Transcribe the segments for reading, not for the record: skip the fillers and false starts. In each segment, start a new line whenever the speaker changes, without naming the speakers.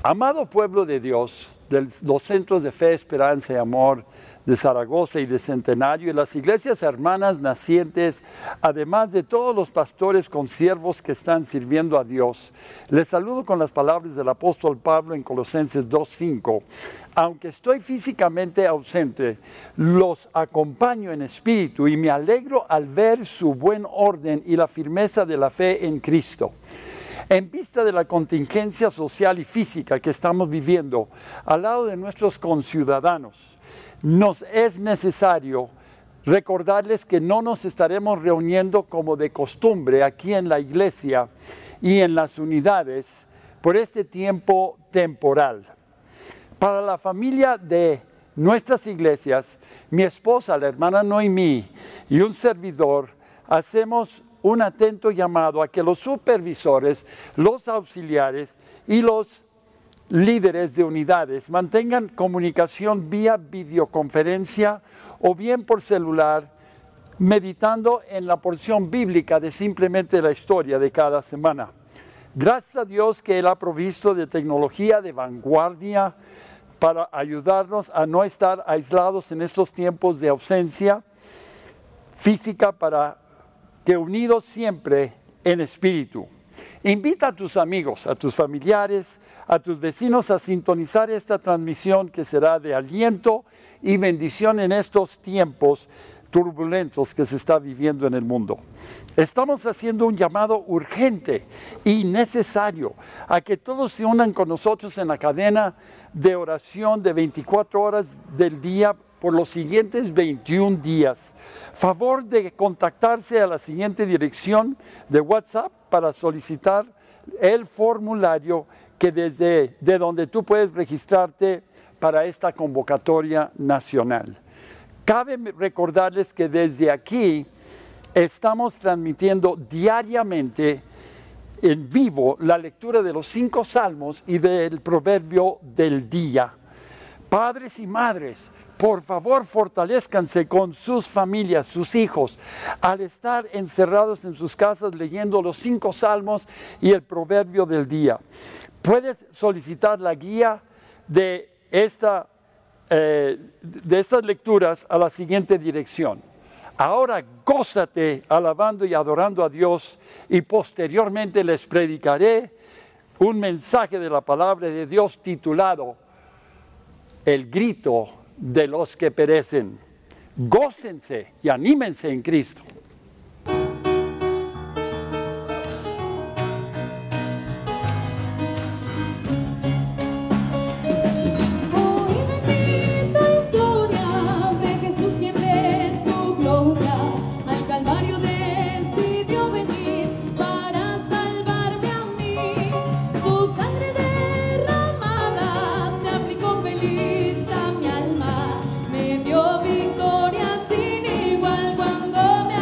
Amado pueblo de Dios, de los centros de fe, esperanza y amor de Zaragoza y de Centenario, y las iglesias hermanas nacientes, además de todos los pastores consiervos que están sirviendo a Dios, les saludo con las palabras del apóstol Pablo en Colosenses 2:5. Aunque estoy físicamente ausente, los acompaño en espíritu y me alegro al ver su buen orden y la firmeza de la fe en Cristo. En vista de la contingencia social y física que estamos viviendo al lado de nuestros conciudadanos, nos es necesario recordarles que no nos estaremos reuniendo como de costumbre aquí en la iglesia y en las unidades por este tiempo temporal. Para la familia de nuestras iglesias, mi esposa, la hermana Noemí, y un servidor, hacemos un atento llamado a que los supervisores, los auxiliares y los líderes de unidades mantengan comunicación vía videoconferencia o bien por celular, meditando en la porción bíblica de simplemente la historia de cada semana. Gracias a Dios que Él ha provisto de tecnología de vanguardia para ayudarnos a no estar aislados en estos tiempos de ausencia física, para que unidos siempre en espíritu. Invita a tus amigos, a tus familiares, a tus vecinos a sintonizar esta transmisión que será de aliento y bendición en estos tiempos turbulentos que se está viviendo en el mundo. Estamos haciendo un llamado urgente y necesario a que todos se unan con nosotros en la cadena de oración de 24 horas del día por los siguientes 21 días. Favor de contactarse a la siguiente dirección de WhatsApp para solicitar el formulario que de donde tú puedes registrarte para esta convocatoria nacional. Cabe recordarles que desde aquí estamos transmitiendo diariamente en vivo la lectura de los 5 salmos y del proverbio del día. Padres y madres, por favor, fortalezcanse con sus familias, sus hijos, al estar encerrados en sus casas leyendo los 5 salmos y el proverbio del día. Puedes solicitar la guía de estas lecturas a la siguiente dirección. Ahora gózate alabando y adorando a Dios, y posteriormente les predicaré un mensaje de la palabra de Dios titulado El grito de los que perecen. Gócense y anímense en Cristo.
Victoria sin igual cuando me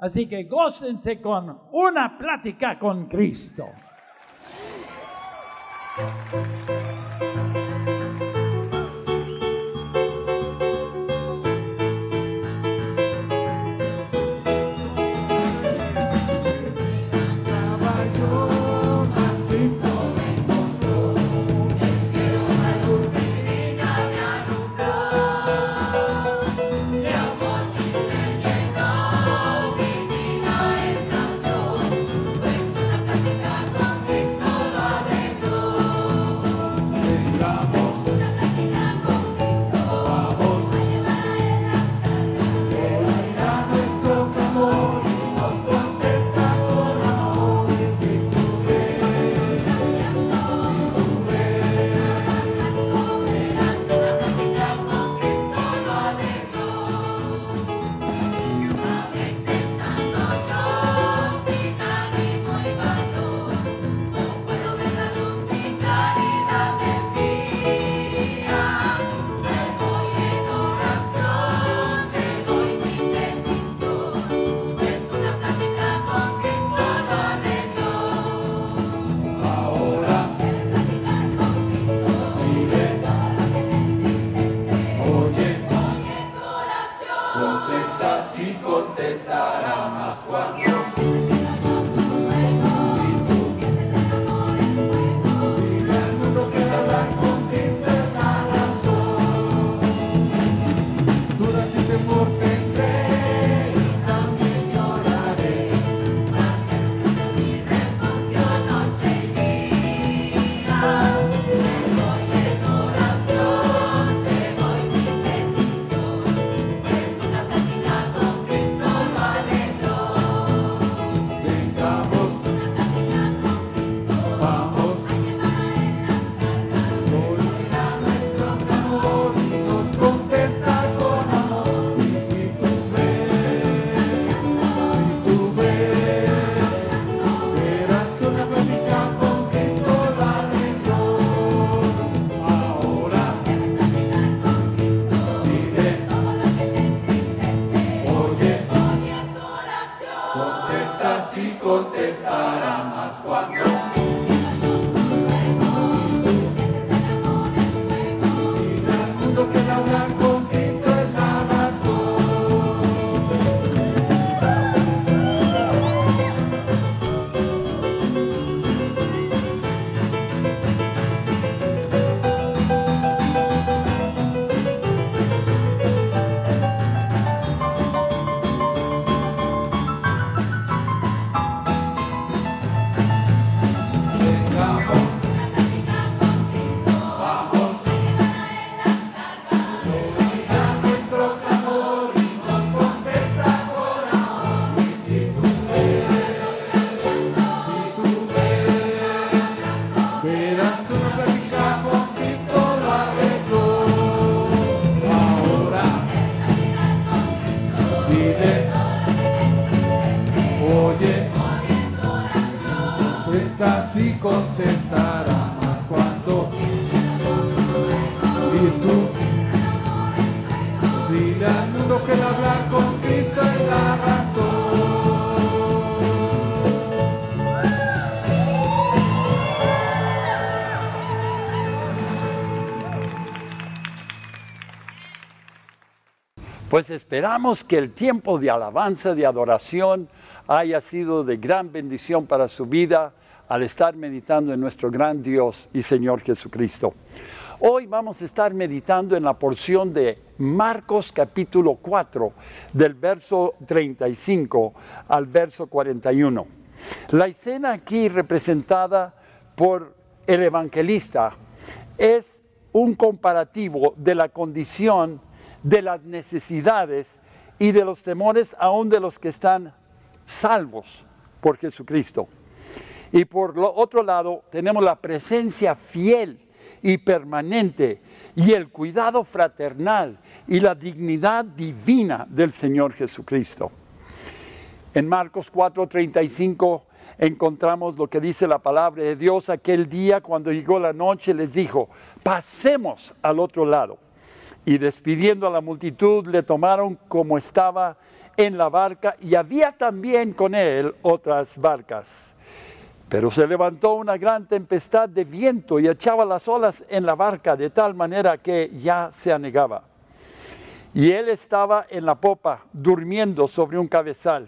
Así que gócense con una plática con Cristo.
Y contestará más cuando y tú dile al mundo que el hablar con Cristo es la razón.
Pues esperamos que el tiempo de alabanza, de adoración, haya sido de gran bendición para su vida al estar meditando en nuestro gran Dios y Señor Jesucristo. Hoy vamos a estar meditando en la porción de Marcos capítulo 4, del verso 35 al verso 41. La escena aquí representada por el evangelista es un comparativo de la condición, de las necesidades y de los temores aún de los que están salvos por Jesucristo. Y por lo otro lado tenemos la presencia fiel y permanente y el cuidado fraternal y la dignidad divina del Señor Jesucristo. En Marcos 4:35 encontramos lo que dice la palabra de Dios. Aquel día, cuando llegó la noche, les dijo: pasemos al otro lado. Y despidiendo a la multitud, le tomaron como estaba en la barca y había también con él otras barcas. Pero se levantó una gran tempestad de viento y echaba las olas en la barca de tal manera que ya se anegaba. Y él estaba en la popa, durmiendo sobre un cabezal.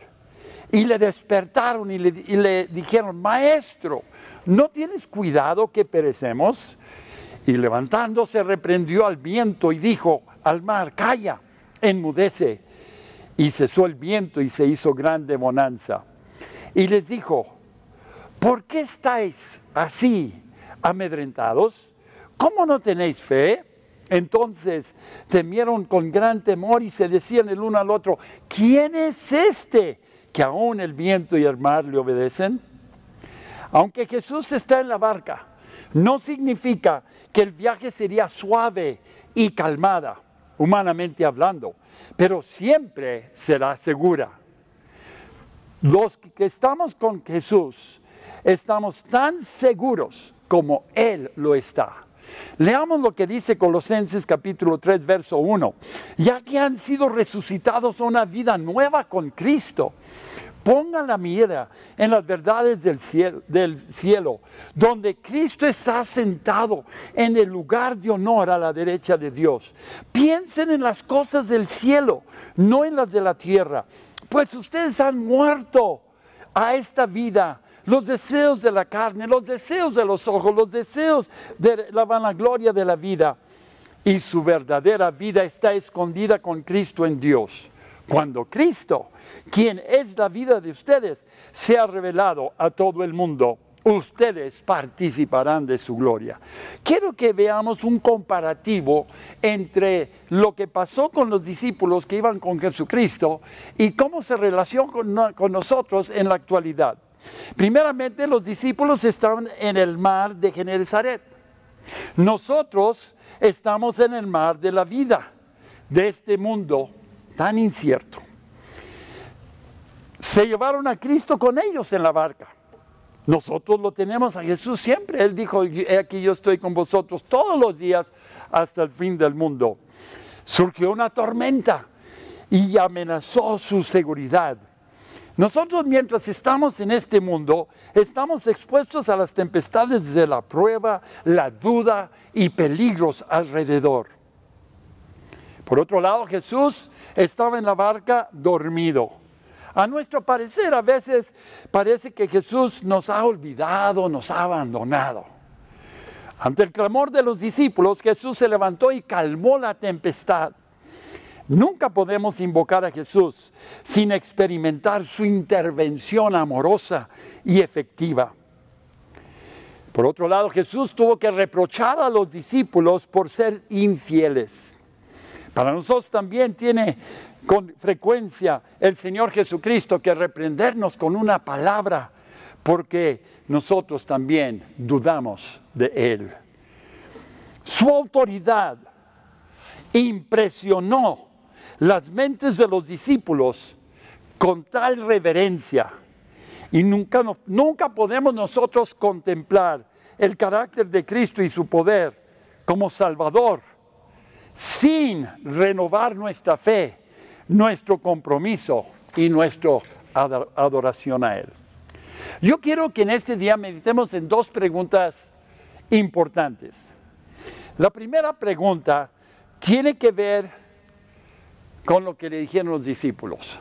Y le despertaron y le dijeron: Maestro, ¿no tienes cuidado que perecemos? Y levantándose reprendió al viento y dijo al mar: Calla, enmudece. Y cesó el viento y se hizo grande bonanza. Y les dijo: ¿por qué estáis así amedrentados? ¿Cómo no tenéis fe? Entonces temieron con gran temor y se decían el uno al otro: ¿quién es este que aún el viento y el mar le obedecen? Aunque Jesús está en la barca, no significa que el viaje sería suave y calmada, humanamente hablando, pero siempre será segura. Los que estamos con Jesús estamos tan seguros como Él lo está. Leamos lo que dice Colosenses capítulo 3, verso 1. Ya que han sido resucitados a una vida nueva con Cristo, pongan la mira en las verdades del cielo, donde Cristo está sentado en el lugar de honor a la derecha de Dios. Piensen en las cosas del cielo, no en las de la tierra, pues ustedes han muerto a esta vida. Los deseos de la carne, los deseos de los ojos, los deseos de la vanagloria de la vida. Y su verdadera vida está escondida con Cristo en Dios. Cuando Cristo, quien es la vida de ustedes, sea revelado a todo el mundo, ustedes participarán de su gloria. Quiero que veamos un comparativo entre lo que pasó con los discípulos que iban con Jesucristo y cómo se relaciona con nosotros en la actualidad. Primeramente, los discípulos estaban en el mar de Genesaret. Nosotros estamos en el mar de la vida, de este mundo tan incierto. Se llevaron a Cristo con ellos en la barca. Nosotros lo tenemos a Jesús siempre. Él dijo: he aquí yo estoy con vosotros todos los días hasta el fin del mundo. Surgió una tormenta y amenazó su seguridad. Nosotros, mientras estamos en este mundo, estamos expuestos a las tempestades de la prueba, la duda y peligros alrededor. Por otro lado, Jesús estaba en la barca dormido. A nuestro parecer, a veces parece que Jesús nos ha olvidado, nos ha abandonado. Ante el clamor de los discípulos, Jesús se levantó y calmó la tempestad. Nunca podemos invocar a Jesús sin experimentar su intervención amorosa y efectiva. Por otro lado, Jesús tuvo que reprochar a los discípulos por ser infieles. Para nosotros también tiene con frecuencia el Señor Jesucristo que reprendernos con una palabra, porque nosotros también dudamos de Él. Su autoridad impresionó las mentes de los discípulos con tal reverencia, y nunca podemos nosotros contemplar el carácter de Cristo y su poder como Salvador sin renovar nuestra fe, nuestro compromiso y nuestra adoración a Él. Yo quiero que en este día meditemos en dos preguntas importantes. La primera pregunta tiene que ver con lo que le dijeron los discípulos.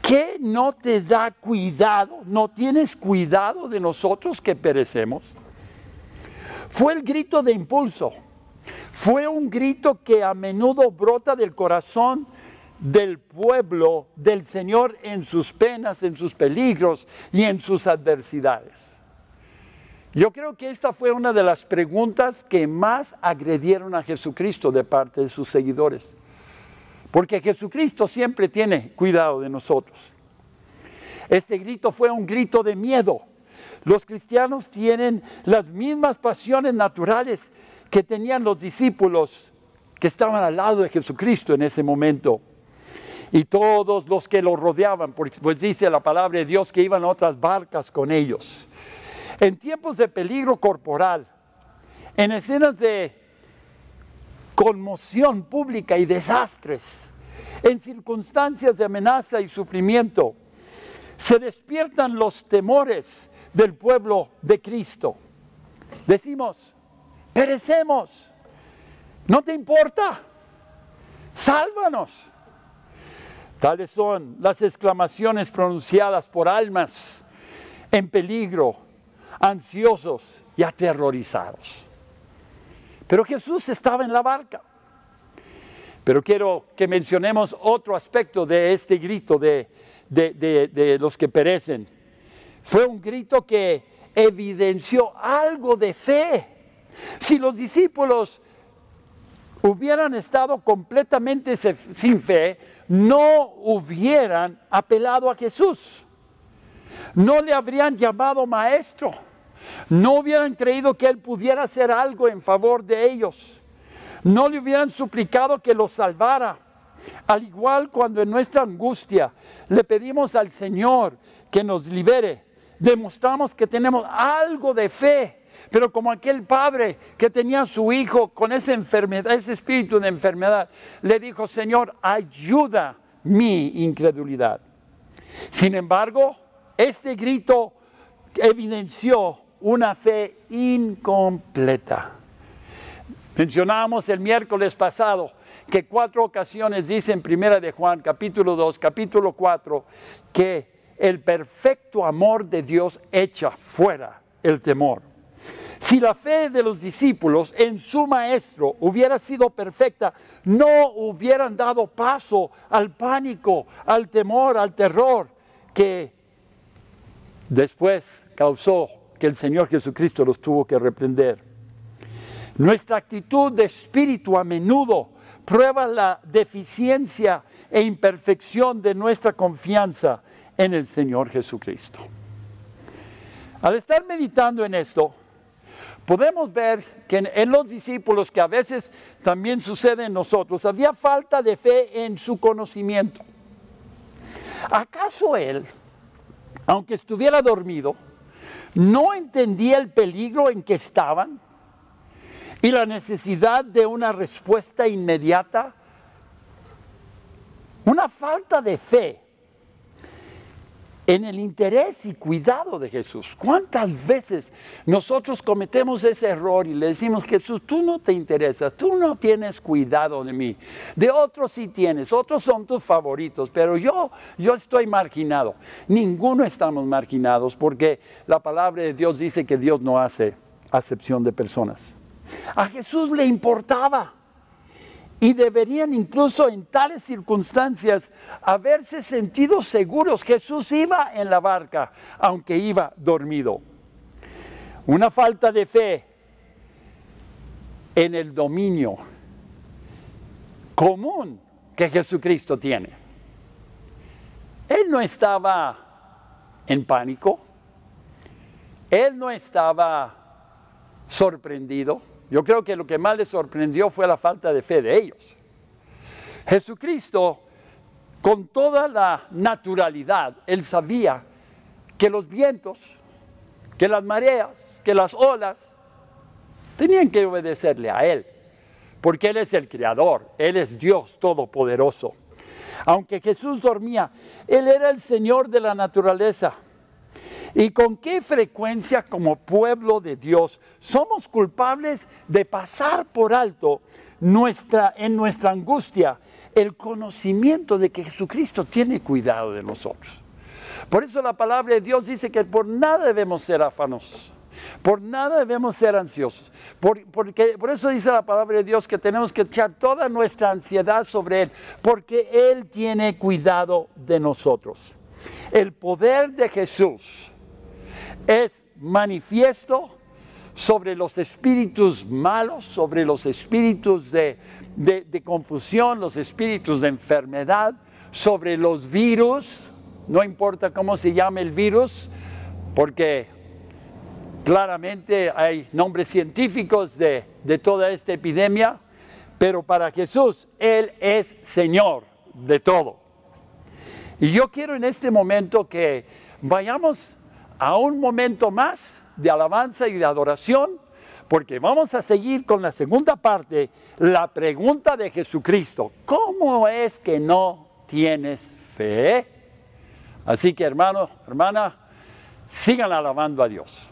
¿Qué no te da cuidado? ¿No tienes cuidado de nosotros que perecemos? Fue el grito de impulso. Fue un grito que a menudo brota del corazón del pueblo del Señor en sus penas, en sus peligros y en sus adversidades. Yo creo que esta fue una de las preguntas que más agredieron a Jesucristo de parte de sus seguidores. Porque Jesucristo siempre tiene cuidado de nosotros. Este grito fue un grito de miedo. Los cristianos tienen las mismas pasiones naturales que tenían los discípulos que estaban al lado de Jesucristo en ese momento. Y todos los que lo rodeaban, pues dice la palabra de Dios que iban a otras barcas con ellos. En tiempos de peligro corporal, en escenas de conmoción pública y desastres, En circunstancias de amenaza y sufrimiento, se despiertan los temores del pueblo de Cristo. Decimos, perecemos, ¿no te importa? Sálvanos. Tales son las exclamaciones pronunciadas por almas en peligro, ansiosos y aterrorizados. Pero Jesús estaba en la barca. Pero quiero que mencionemos otro aspecto de este grito de los que perecen. Fue un grito que evidenció algo de fe. Si los discípulos hubieran estado completamente sin fe, no hubieran apelado a Jesús. No le habrían llamado maestro. No hubieran creído que Él pudiera hacer algo en favor de ellos. No le hubieran suplicado que los salvara. Al igual cuando en nuestra angustia le pedimos al Señor que nos libere, demostramos que tenemos algo de fe. Pero como aquel padre que tenía a su hijo con esa enfermedad, ese espíritu de enfermedad, le dijo, Señor, ayuda mi incredulidad. Sin embargo, este grito evidenció una fe incompleta. Mencionábamos el miércoles pasado que 4 ocasiones dice en Primera de Juan, capítulo 2, capítulo 4, que el perfecto amor de Dios echa fuera el temor. Si la fe de los discípulos en su maestro hubiera sido perfecta, no hubieran dado paso al pánico, al temor, al terror que después causó que el Señor Jesucristo los tuvo que reprender. Nuestra actitud de espíritu a menudo prueba la deficiencia e imperfección de nuestra confianza en el Señor Jesucristo. Al estar meditando en esto, podemos ver que en los discípulos, que a veces también sucede en nosotros, había falta de fe en su conocimiento. ¿Acaso él, aunque estuviera dormido, no entendía el peligro en que estaban y la necesidad de una respuesta inmediata? Una falta de fe en el interés y cuidado de Jesús. ¿Cuántas veces nosotros cometemos ese error y le decimos, Jesús, tú no te interesas, tú no tienes cuidado de mí, de otros sí tienes, otros son tus favoritos, pero yo estoy marginado? Ninguno estamos marginados, porque la palabra de Dios dice que Dios no hace acepción de personas. A Jesús le importaba. Y deberían incluso en tales circunstancias haberse sentido seguros. Jesús iba en la barca, aunque iba dormido. Una falta de fe en el dominio común que Jesucristo tiene. Él no estaba en pánico. Él no estaba sorprendido. Yo creo que lo que más les sorprendió fue la falta de fe de ellos. Jesucristo, con toda la naturalidad, Él sabía que los vientos, que las mareas, que las olas, tenían que obedecerle a Él, porque Él es el Creador, Él es Dios Todopoderoso. Aunque Jesús dormía, Él era el Señor de la naturaleza. ¿Y con qué frecuencia como pueblo de Dios somos culpables de pasar por alto en nuestra angustia el conocimiento de que Jesucristo tiene cuidado de nosotros? Por eso la palabra de Dios dice que por nada debemos ser afanosos, por nada debemos ser ansiosos. Por eso dice la palabra de Dios que tenemos que echar toda nuestra ansiedad sobre Él, porque Él tiene cuidado de nosotros. El poder de Jesús es manifiesto sobre los espíritus malos, sobre los espíritus de confusión, los espíritus de enfermedad, sobre los virus. No importa cómo se llame el virus, porque claramente hay nombres científicos de toda esta epidemia, pero para Jesús, Él es Señor de todo. Y yo quiero en este momento que vayamos a un momento más de alabanza y de adoración, porque vamos a seguir con la segunda parte, la pregunta de Jesucristo. ¿Cómo es que no tienes fe? Así que hermano, hermana, sigan alabando a Dios.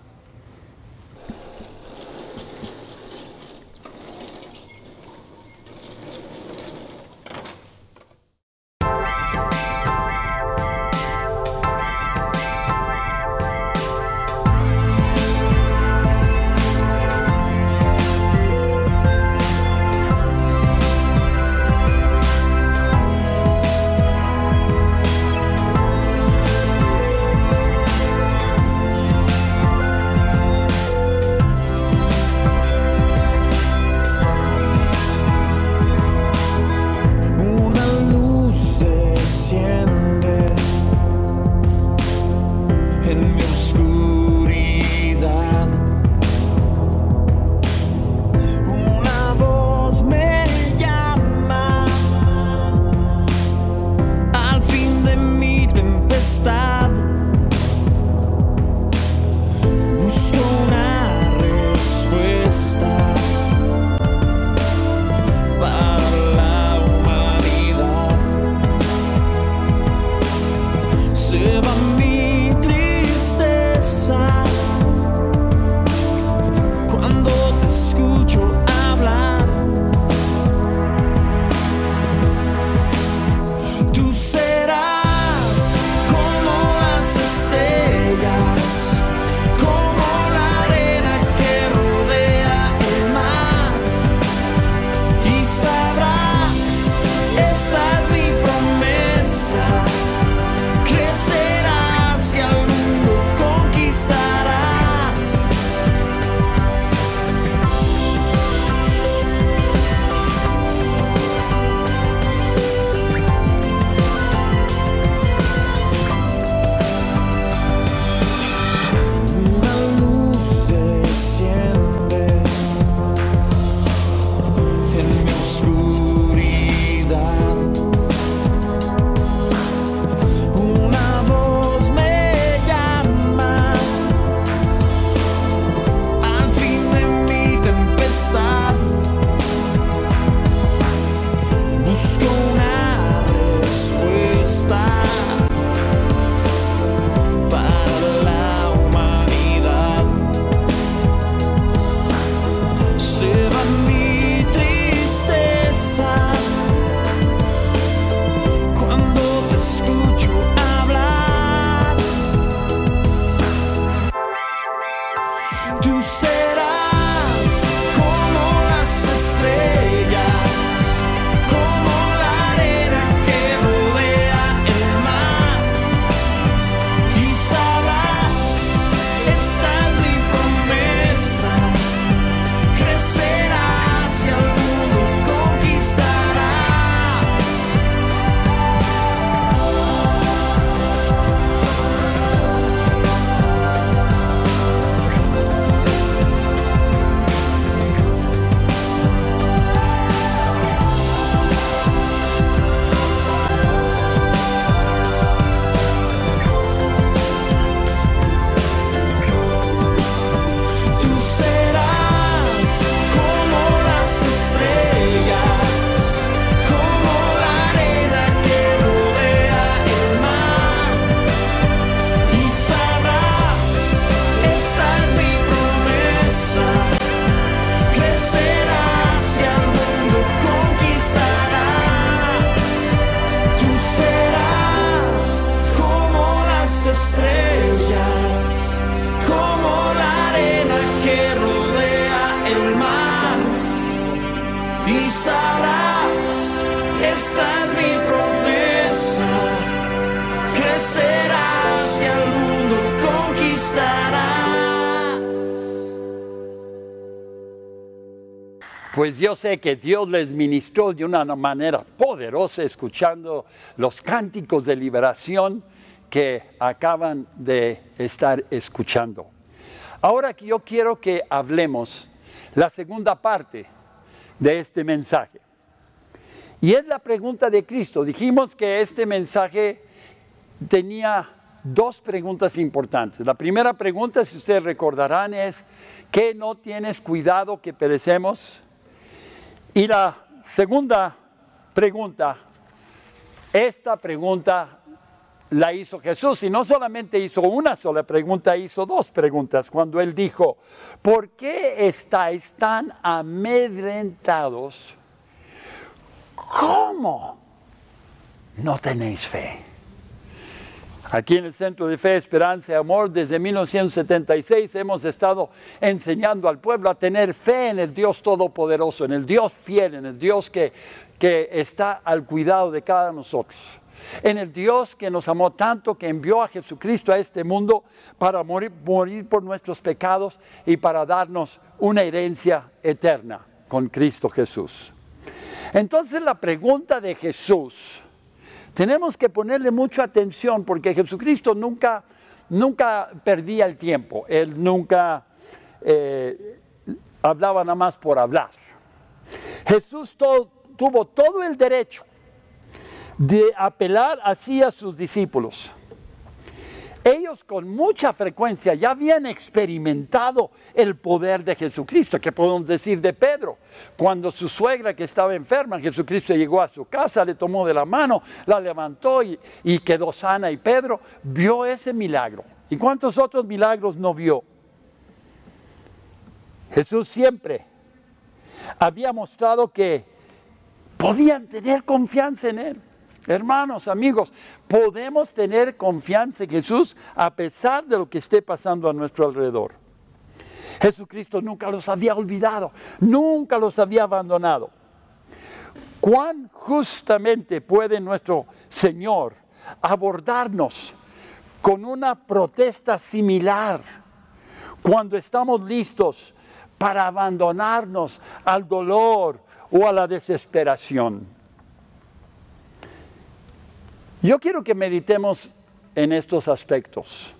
Crecerás y al mundo conquistarás.
Pues yo sé que Dios les ministró de una manera poderosa escuchando los cánticos de liberación que acaban de estar escuchando. Ahora que yo quiero que hablemos la segunda parte de este mensaje. Y es la pregunta de Cristo. Dijimos que este mensaje tenía dos preguntas importantes. La primera pregunta, si ustedes recordarán, es ¿qué no tienes cuidado que perecemos? Y la segunda pregunta, esta pregunta la hizo Jesús, y no solamente hizo una sola pregunta, hizo dos preguntas, cuando Él dijo, ¿por qué estáis tan amedrentados? ¿Cómo no tenéis fe? Aquí en el Centro de Fe, Esperanza y Amor, desde 1976 hemos estado enseñando al pueblo a tener fe en el Dios Todopoderoso, en el Dios fiel, en el Dios que está al cuidado de cada uno de nosotros. En el Dios que nos amó tanto, que envió a Jesucristo a este mundo para morir por nuestros pecados y para darnos una herencia eterna con Cristo Jesús. Entonces la pregunta de Jesús, tenemos que ponerle mucha atención porque Jesucristo nunca perdía el tiempo. Él nunca hablaba nada más por hablar. Jesús tuvo todo el derecho de apelar así a sus discípulos. Ellos con mucha frecuencia ya habían experimentado el poder de Jesucristo. ¿Qué podemos decir de Pedro? Cuando su suegra, que estaba enferma, Jesucristo llegó a su casa, le tomó de la mano, la levantó y quedó sana. Y Pedro vio ese milagro. ¿Y cuántos otros milagros no vio? Jesús siempre había mostrado que podían tener confianza en Él. Hermanos, amigos, podemos tener confianza en Jesús a pesar de lo que esté pasando a nuestro alrededor. Jesucristo nunca los había olvidado, nunca los había abandonado. ¿Cuán justamente puede nuestro Señor abordarnos con una protesta similar cuando estamos listos para abandonarnos al dolor o a la desesperación? Yo quiero que meditemos en estos aspectos.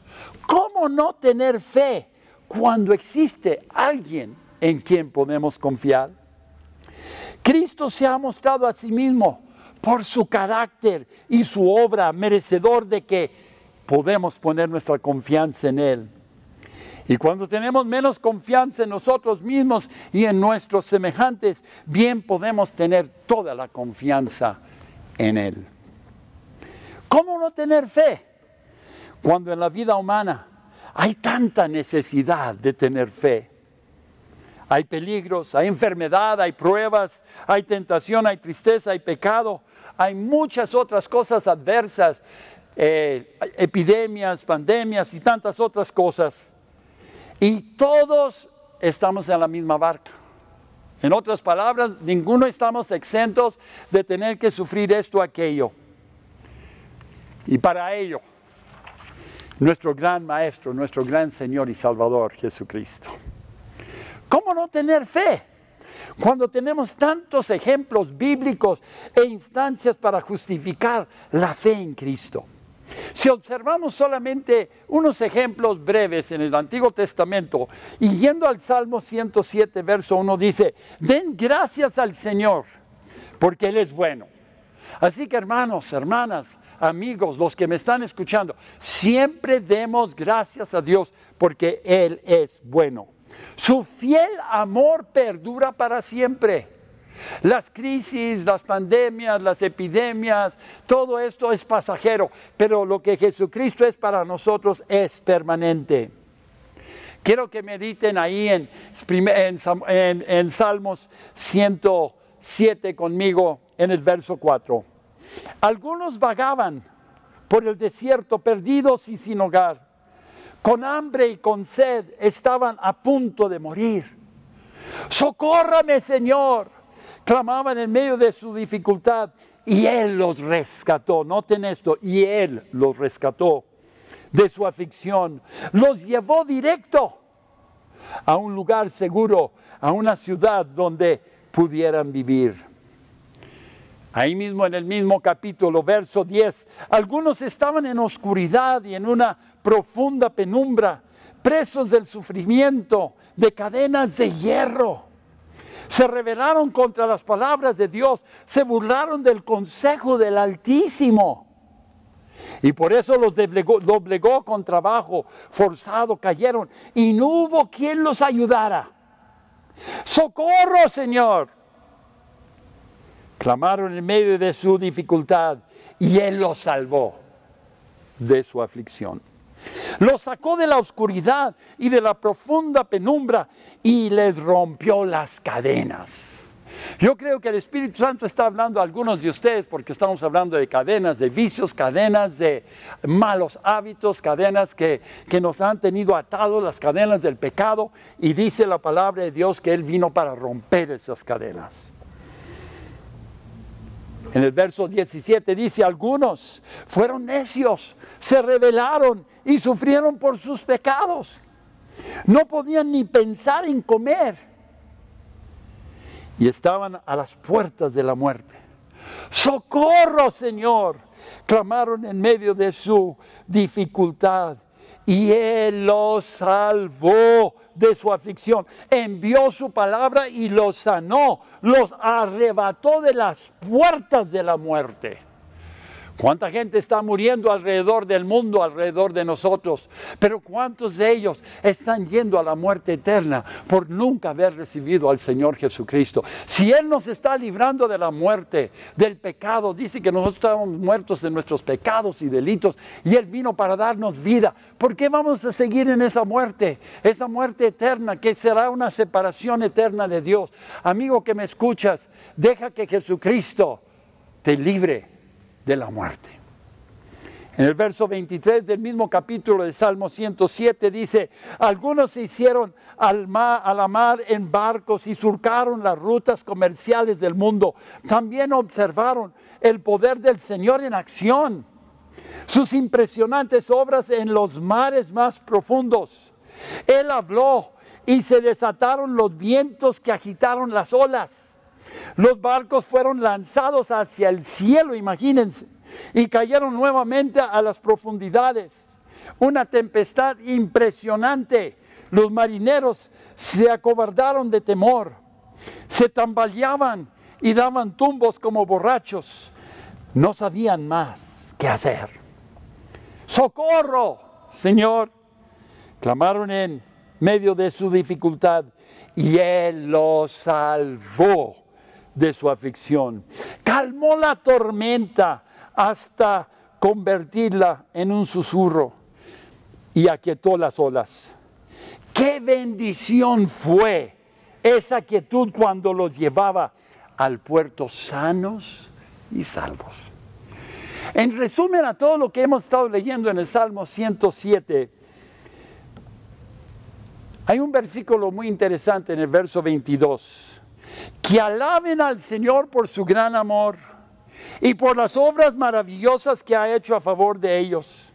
¿Cómo no tener fe cuando existe alguien en quien podemos confiar? Cristo se ha mostrado a sí mismo por su carácter y su obra merecedor de que podemos poner nuestra confianza en Él. Y cuando tenemos menos confianza en nosotros mismos y en nuestros semejantes, bien podemos tener toda la confianza en Él. ¿Cómo no tener fe cuando en la vida humana hay tanta necesidad de tener fe? Hay peligros, hay enfermedad, hay pruebas, hay tentación, hay tristeza, hay pecado, hay muchas otras cosas adversas, epidemias, pandemias y tantas otras cosas. Y todos estamos en la misma barca. En otras palabras, ninguno estamos exentos de tener que sufrir esto o aquello. Y para ello, nuestro gran Maestro, nuestro gran Señor y Salvador, Jesucristo. ¿Cómo no tener fe cuando tenemos tantos ejemplos bíblicos e instancias para justificar la fe en Cristo? Si observamos solamente unos ejemplos breves en el Antiguo Testamento, y yendo al Salmo 107, verso 1, dice, den gracias al Señor, porque Él es bueno. Así que hermanos, hermanas, amigos, los que me están escuchando, siempre demos gracias a Dios porque Él es bueno. Su fiel amor perdura para siempre. Las crisis, las pandemias, las epidemias, todo esto es pasajero, pero lo que Jesucristo es para nosotros es permanente. Quiero que mediten ahí en Salmos 107 conmigo en el verso 4. Algunos vagaban por el desierto, perdidos y sin hogar. Con hambre y con sed estaban a punto de morir. ¡Socórrame, Señor!, clamaban en medio de su dificultad, y Él los rescató. Noten esto, y Él los rescató de su aflicción. Los llevó directo a un lugar seguro, a una ciudad donde pudieran vivir. Ahí mismo en el mismo capítulo, verso 10, algunos estaban en oscuridad y en una profunda penumbra, presos del sufrimiento, de cadenas de hierro. Se rebelaron contra las palabras de Dios, se burlaron del consejo del Altísimo. Y por eso los doblegó con trabajo forzado, cayeron y no hubo quien los ayudara. ¡Socorro, Señor! Clamaron en medio de su dificultad y Él los salvó de su aflicción. Los sacó de la oscuridad y de la profunda penumbra y les rompió las cadenas. Yo creo que el Espíritu Santo está hablando a algunos de ustedes porque estamos hablando de cadenas de vicios, cadenas de malos hábitos, cadenas que nos han tenido atados, las cadenas del pecado, y dice la palabra de Dios que Él vino para romper esas cadenas. En el verso 17 dice, algunos fueron necios, se rebelaron y sufrieron por sus pecados. No podían ni pensar en comer. Y estaban a las puertas de la muerte. ¡Socorro, Señor! Clamaron en medio de su dificultad. Y Él los salvó de su aflicción. Envió su palabra y los sanó. Los arrebató de las puertas de la muerte. ¿Cuánta gente está muriendo alrededor del mundo, alrededor de nosotros? Pero ¿cuántos de ellos están yendo a la muerte eterna por nunca haber recibido al Señor Jesucristo? Si Él nos está librando de la muerte, del pecado, dice que nosotros estábamos muertos en nuestros pecados y delitos, y Él vino para darnos vida. ¿Por qué vamos a seguir en esa muerte eterna, que será una separación eterna de Dios? Amigo que me escuchas, deja que Jesucristo te libre de la muerte. En el verso 23 del mismo capítulo de Salmo 107 dice, algunos se hicieron a la mar en barcos y surcaron las rutas comerciales del mundo. También observaron el poder del Señor en acción, sus impresionantes obras en los mares más profundos. Él habló y se desataron los vientos que agitaron las olas. Los barcos fueron lanzados hacia el cielo, imagínense, y cayeron nuevamente a las profundidades. Una tempestad impresionante. Los marineros se acobardaron de temor, se tambaleaban y daban tumbos como borrachos. No sabían más qué hacer. ¡Socorro, Señor! Clamaron en medio de su dificultad y Él los salvó de su aflicción. Calmó la tormenta hasta convertirla en un susurro y aquietó las olas. ¡Qué bendición fue esa quietud cuando los llevaba al puerto sanos y salvos! En resumen a todo lo que hemos estado leyendo en el Salmo 107, hay un versículo muy interesante en el verso 22. Que alaben al Señor por su gran amor y por las obras maravillosas que ha hecho a favor de ellos.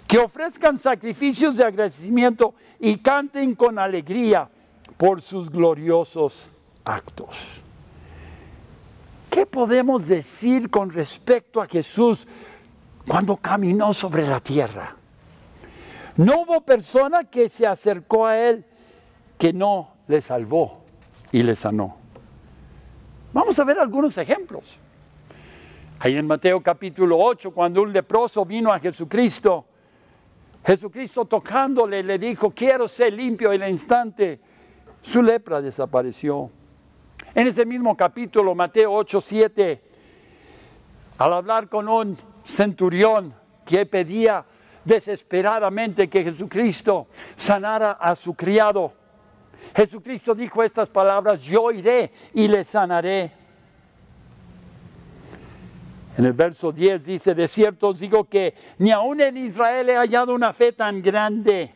Que ofrezcan sacrificios de agradecimiento y canten con alegría por sus gloriosos actos. ¿Qué podemos decir con respecto a Jesús cuando caminó sobre la tierra? No hubo persona que se acercó a Él que no le salvó y le sanó. Vamos a ver algunos ejemplos. Ahí en Mateo capítulo 8, cuando un leproso vino a Jesucristo, Jesucristo tocándole le dijo, quiero ser limpio, y al instante su lepra desapareció. En ese mismo capítulo, Mateo 8, 7, al hablar con un centurión que pedía desesperadamente que Jesucristo sanara a su criado, Jesucristo dijo estas palabras, yo iré y le sanaré. En el verso 10 dice, de cierto os digo que ni aún en Israel he hallado una fe tan grande.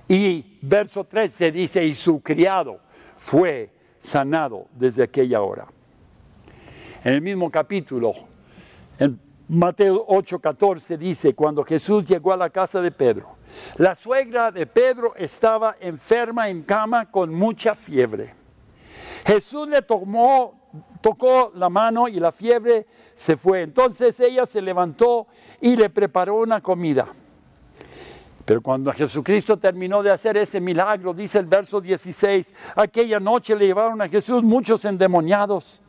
Y verso 13 dice, y su criado fue sanado desde aquella hora. En el mismo capítulo, en Mateo 8:14 dice, cuando Jesús llegó a la casa de Pedro, la suegra de Pedro estaba enferma en cama con mucha fiebre. Jesús le tocó la mano y la fiebre se fue. Entonces ella se levantó y le preparó una comida. Pero cuando Jesucristo terminó de hacer ese milagro, dice el verso 16, aquella noche le llevaron a Jesús muchos endemoniados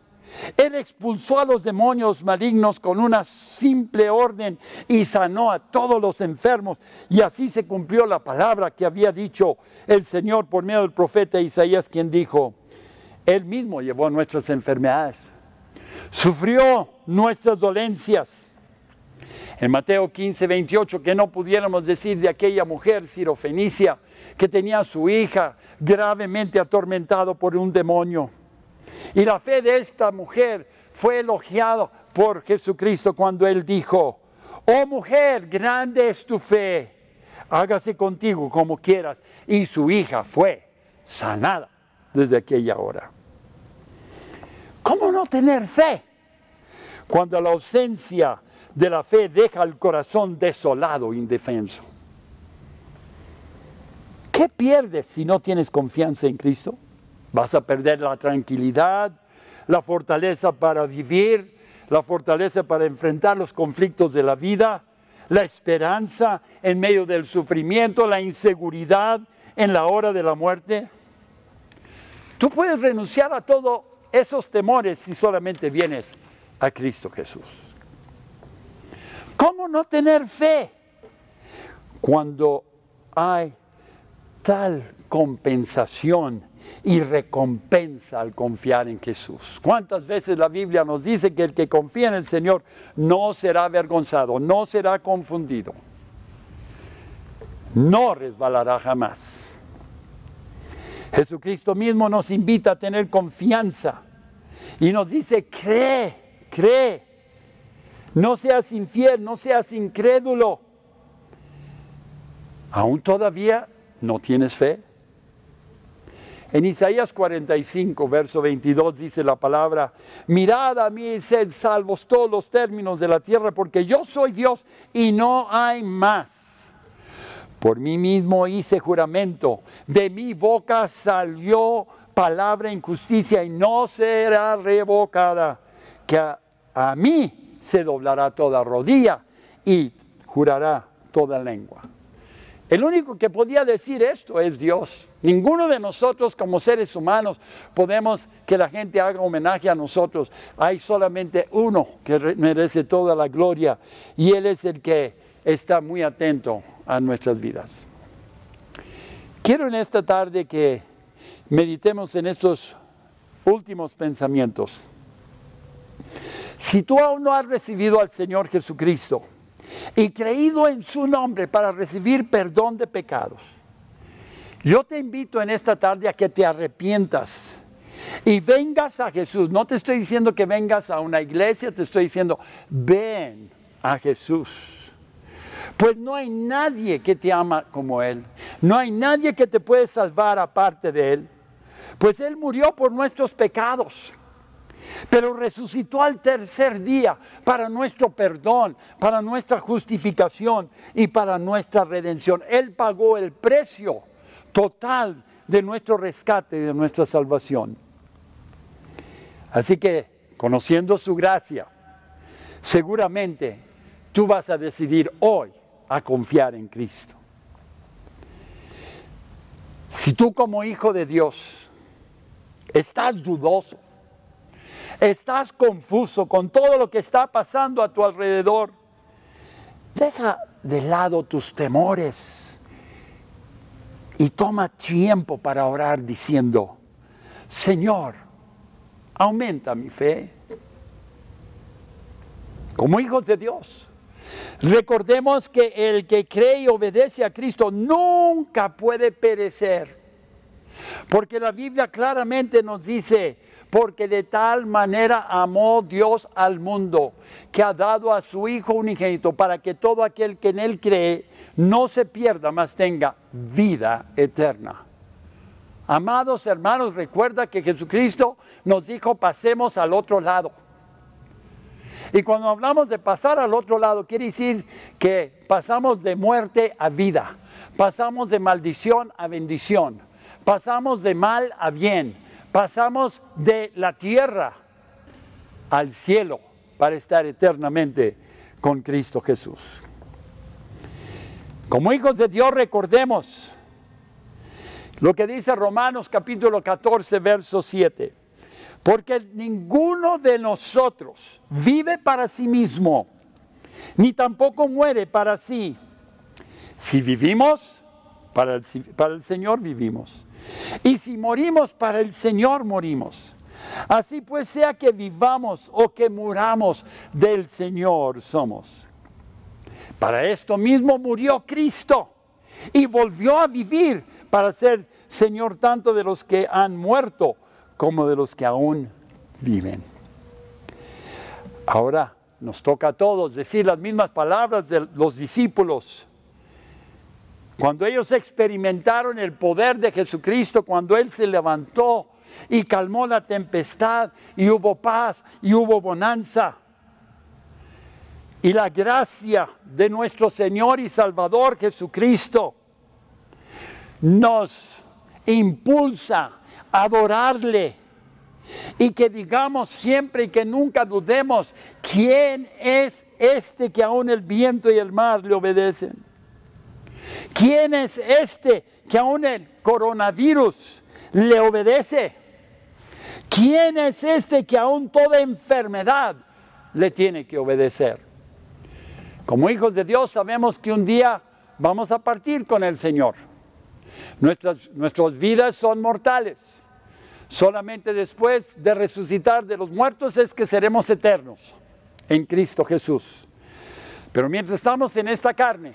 Él expulsó a los demonios malignos con una simple orden y sanó a todos los enfermos. Y así se cumplió la palabra que había dicho el Señor por medio del profeta Isaías, quien dijo: Él mismo llevó nuestras enfermedades, sufrió nuestras dolencias. En Mateo 15, 28, que no pudiéramos decir de aquella mujer sirofenicia que tenía a su hija gravemente atormentado por un demonio. Y la fe de esta mujer fue elogiada por Jesucristo cuando Él dijo: oh mujer, grande es tu fe, hágase contigo como quieras. Y su hija fue sanada desde aquella hora. ¿Cómo no tener fe cuando la ausencia de la fe deja el corazón desolado e indefenso? ¿Qué pierdes si no tienes confianza en Cristo? Vas a perder la tranquilidad, la fortaleza para vivir, la fortaleza para enfrentar los conflictos de la vida, la esperanza en medio del sufrimiento, la inseguridad en la hora de la muerte. Tú puedes renunciar a todos esos temores si solamente vienes a Cristo Jesús. ¿Cómo no tener fe cuando hay tal compensación y recompensa al confiar en Jesús? ¿Cuántas veces la Biblia nos dice que el que confía en el Señor no será avergonzado, no será confundido, no resbalará jamás? Jesucristo mismo nos invita a tener confianza y nos dice: cree, no seas infiel, no seas incrédulo. ¿Aún todavía no tienes fe? En Isaías 45, verso 22 dice la palabra: mirad a mí y sed salvos todos los términos de la tierra, porque yo soy Dios y no hay más. Por mí mismo hice juramento, de mi boca salió palabra en justicia y no será revocada, que a mí se doblará toda rodilla y jurará toda lengua. El único que podía decir esto es Dios. Ninguno de nosotros como seres humanos podemos que la gente haga homenaje a nosotros. Hay solamente uno que merece toda la gloria y Él es el que está muy atento a nuestras vidas. Quiero en esta tarde que meditemos en estos últimos pensamientos. Si tú aún no has recibido al Señor Jesucristo y creído en su nombre para recibir perdón de pecados, yo te invito en esta tarde a que te arrepientas y vengas a Jesús. No te estoy diciendo que vengas a una iglesia, te estoy diciendo: ven a Jesús. Pues no hay nadie que te ama como Él. No hay nadie que te puede salvar aparte de Él. Pues Él murió por nuestros pecados, pero resucitó al tercer día para nuestro perdón, para nuestra justificación y para nuestra redención. Él pagó el precio total de nuestro rescate y de nuestra salvación. Así que, conociendo su gracia, seguramente tú vas a decidir hoy a confiar en Cristo. Si tú como hijo de Dios estás dudoso, estás confuso con todo lo que está pasando a tu alrededor, deja de lado tus temores y toma tiempo para orar diciendo: Señor, aumenta mi fe. Como hijos de Dios, recordemos que el que cree y obedece a Cristo nunca puede perecer, porque la Biblia claramente nos dice: porque de tal manera amó Dios al mundo, que ha dado a su Hijo unigénito, para que todo aquel que en Él cree no se pierda, mas tenga vida eterna. Amados hermanos, recuerda que Jesucristo nos dijo: pasemos al otro lado. Y cuando hablamos de pasar al otro lado, quiere decir que pasamos de muerte a vida, pasamos de maldición a bendición, pasamos de mal a bien, pasamos de la tierra al cielo para estar eternamente con Cristo Jesús. Como hijos de Dios, recordemos lo que dice Romanos capítulo 14, verso 7. Porque ninguno de nosotros vive para sí mismo, ni tampoco muere para sí. Si vivimos, para el Señor vivimos. Y si morimos, para el Señor morimos. Así pues, sea que vivamos o que muramos, del Señor somos. Para esto mismo murió Cristo y volvió a vivir para ser Señor tanto de los que han muerto como de los que aún viven. Ahora nos toca a todos decir las mismas palabras de los discípulos. Cuando ellos experimentaron el poder de Jesucristo, cuando Él se levantó y calmó la tempestad y hubo paz y hubo bonanza. Y la gracia de nuestro Señor y Salvador Jesucristo nos impulsa a adorarle y que digamos siempre y que nunca dudemos, ¿quién es este que aún el viento y el mar le obedecen? ¿Quién es este que aún el coronavirus le obedece? ¿Quién es este que aún toda enfermedad le tiene que obedecer? Como hijos de Dios sabemos que un día vamos a partir con el Señor. Nuestras vidas son mortales. Solamente después de resucitar de los muertos es que seremos eternos en Cristo Jesús. Pero mientras estamos en esta carne,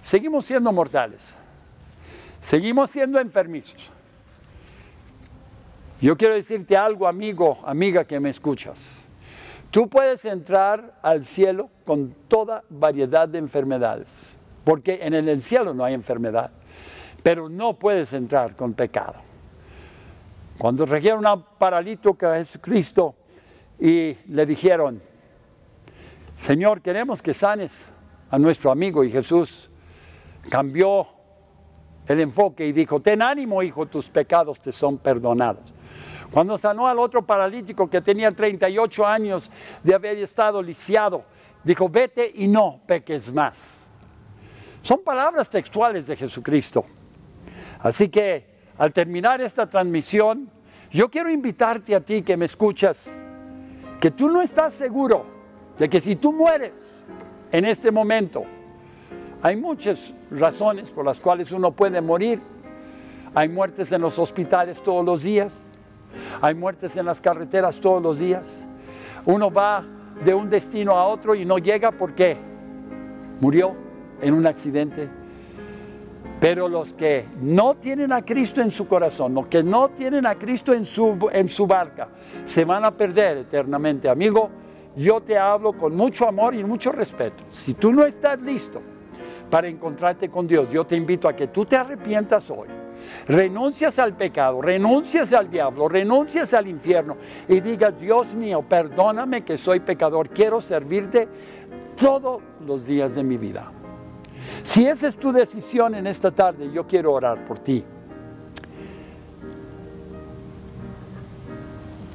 seguimos siendo mortales. Seguimos siendo enfermizos. Yo quiero decirte algo, amigo, amiga que me escuchas. Tú puedes entrar al cielo con toda variedad de enfermedades, porque en el cielo no hay enfermedad, pero no puedes entrar con pecado. Cuando trajeron a un paralítico a Jesucristo y le dijeron, Señor, queremos que sanes a nuestro amigo, y Jesús cambió el enfoque y dijo, ten ánimo, hijo, tus pecados te son perdonados. Cuando sanó al otro paralítico que tenía 38 años de haber estado lisiado, dijo, vete y no peques más. Son palabras textuales de Jesucristo. Así que al terminar esta transmisión, yo quiero invitarte a ti que me escuchas, que tú no estás seguro de que si tú mueres en este momento, hay muchas razones por las cuales uno puede morir. Hay muertes en los hospitales todos los días. Hay muertes en las carreteras todos los días. Uno va de un destino a otro y no llega porque murió en un accidente. Pero los que no tienen a Cristo en su corazón, los que no tienen a Cristo en su barca, se van a perder eternamente. Amigo, yo te hablo con mucho amor y mucho respeto. Si tú no estás listo para encontrarte con Dios, yo te invito a que tú te arrepientas hoy. Renuncias al pecado, renuncias al diablo, renuncias al infierno y digas, Dios mío, perdóname que soy pecador, quiero servirte todos los días de mi vida. Si esa es tu decisión en esta tarde, yo quiero orar por ti.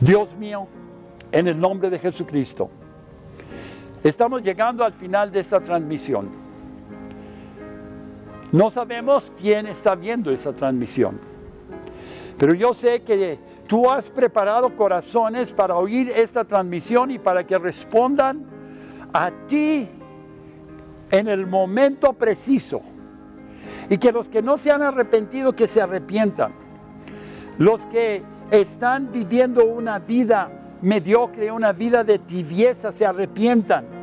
Dios mío, en el nombre de Jesucristo, estamos llegando al final de esta transmisión. No sabemos quién está viendo esa transmisión, pero yo sé que tú has preparado corazones para oír esta transmisión y para que respondan a ti en el momento preciso. Y que los que no se han arrepentido, que se arrepientan. Los que están viviendo una vida mediocre, una vida de tibieza, se arrepientan.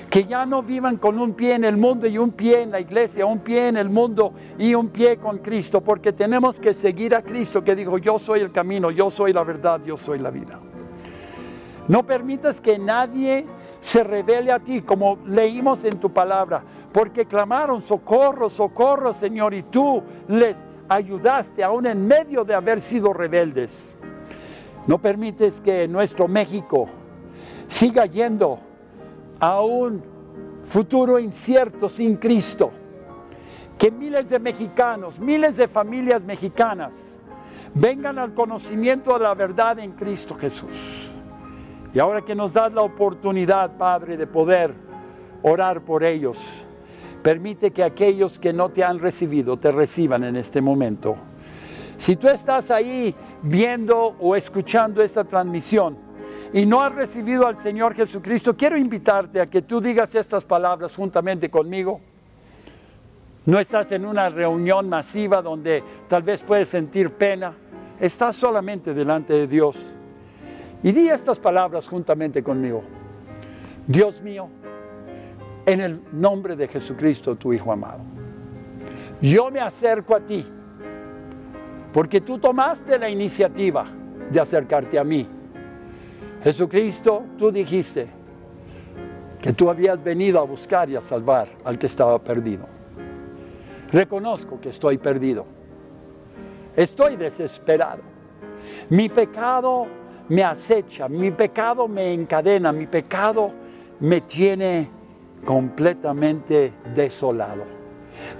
Que ya no vivan con un pie en el mundo y un pie en la iglesia, un pie en el mundo y un pie con Cristo, porque tenemos que seguir a Cristo que dijo, yo soy el camino, yo soy la verdad, yo soy la vida. No permitas que nadie se revele a ti, como leímos en tu palabra, porque clamaron, socorro, socorro, Señor, y tú les ayudaste aún en medio de haber sido rebeldes. No permites que nuestro México siga yendo a un futuro incierto sin Cristo. Que miles de mexicanos, miles de familias mexicanas vengan al conocimiento de la verdad en Cristo Jesús. Y ahora que nos das la oportunidad, Padre, de poder orar por ellos, permite que aquellos que no te han recibido te reciban en este momento. Si tú estás ahí viendo o escuchando esta transmisión y no has recibido al Señor Jesucristo, quiero invitarte a que tú digas estas palabras juntamente conmigo. No estás en una reunión masiva donde tal vez puedes sentir pena. Estás solamente delante de Dios. Y di estas palabras juntamente conmigo. Dios mío, en el nombre de Jesucristo, tu Hijo amado, yo me acerco a ti, porque tú tomaste la iniciativa de acercarte a mí. Jesucristo, tú dijiste que tú habías venido a buscar y a salvar al que estaba perdido. Reconozco que estoy perdido. Estoy desesperado. Mi pecado me acecha, mi pecado me encadena, mi pecado me tiene completamente desolado.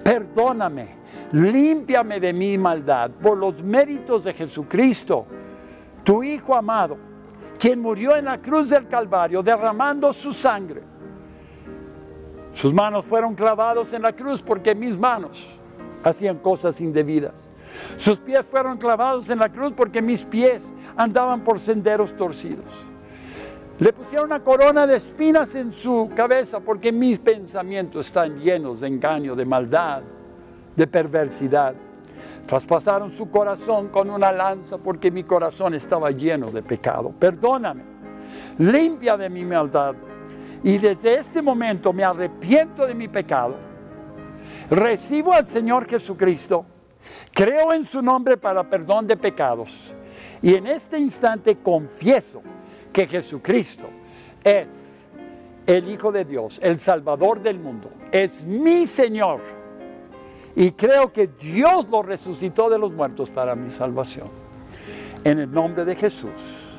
Perdóname, límpiame de mi maldad por los méritos de Jesucristo, tu Hijo amado, quien murió en la cruz del Calvario derramando su sangre. Sus manos fueron clavados en la cruz porque mis manos hacían cosas indebidas. Sus pies fueron clavados en la cruz porque mis pies andaban por senderos torcidos. Le pusieron una corona de espinas en su cabeza porque mis pensamientos están llenos de engaño, de maldad, de perversidad. Traspasaron su corazón con una lanza porque mi corazón estaba lleno de pecado. Perdóname, limpia de mi maldad. Y desde este momento me arrepiento de mi pecado. Recibo al Señor Jesucristo. Creo en su nombre para perdón de pecados. Y en este instante confieso que Jesucristo es el Hijo de Dios, el Salvador del mundo. Es mi Señor. Y creo que Dios lo resucitó de los muertos para mi salvación. En el nombre de Jesús.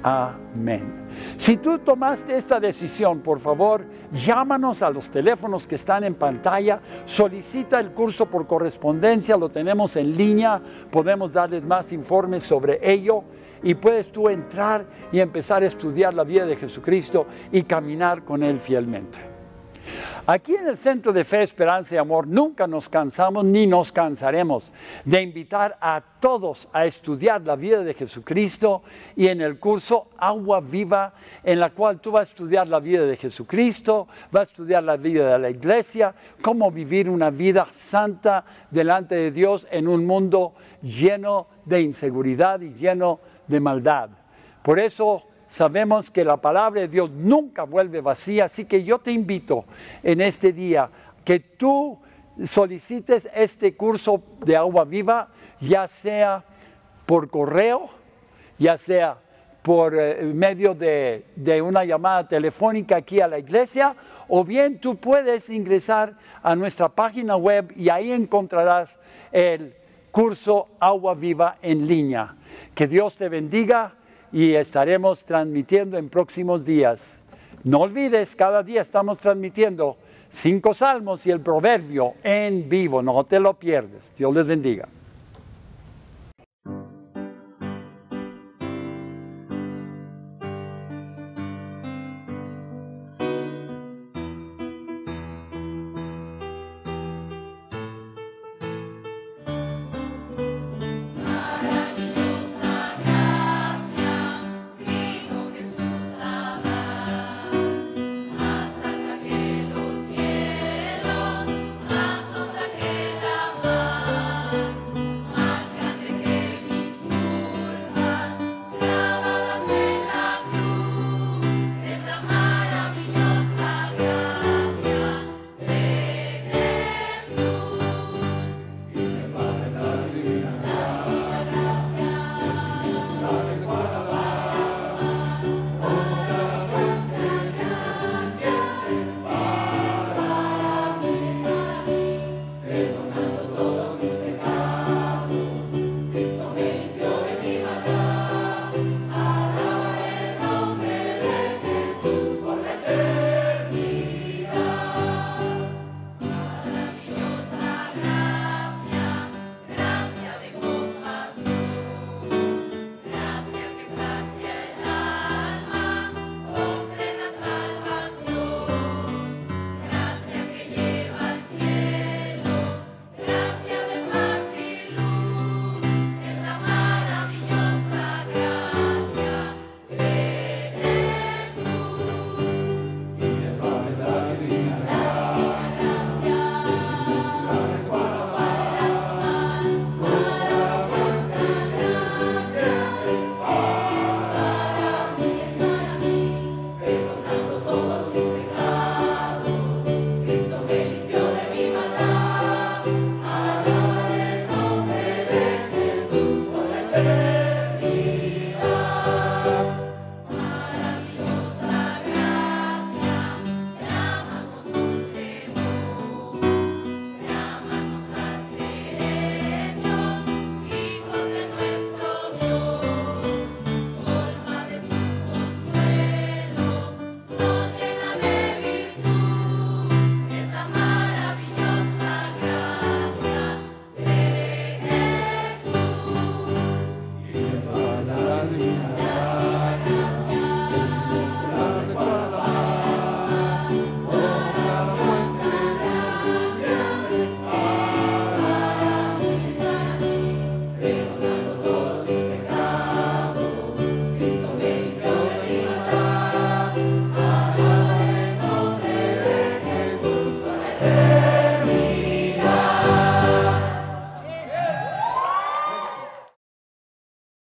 Amén. Si tú tomaste esta decisión, por favor, llámanos a los teléfonos que están en pantalla, solicita el curso por correspondencia, lo tenemos en línea, podemos darles más informes sobre ello y puedes tú entrar y empezar a estudiar la vida de Jesucristo y caminar con Él fielmente. Aquí en el Centro de Fe, Esperanza y Amor nunca nos cansamos ni nos cansaremos de invitar a todos a estudiar la vida de Jesucristo y en el curso Agua Viva, en la cual tú vas a estudiar la vida de Jesucristo, vas a estudiar la vida de la iglesia, cómo vivir una vida santa delante de Dios en un mundo lleno de inseguridad y lleno de maldad. Por eso sabemos que la palabra de Dios nunca vuelve vacía, así que yo te invito en este día que tú solicites este curso de Agua Viva, ya sea por correo, ya sea por medio de una llamada telefónica aquí a la iglesia, o bien tú puedes ingresar a nuestra página web y ahí encontrarás el curso Agua Viva en línea. Que Dios te bendiga. Y estaremos transmitiendo en próximos días. No olvides, cada día estamos transmitiendo 5 salmos y el proverbio en vivo. No te lo pierdes. Dios les bendiga.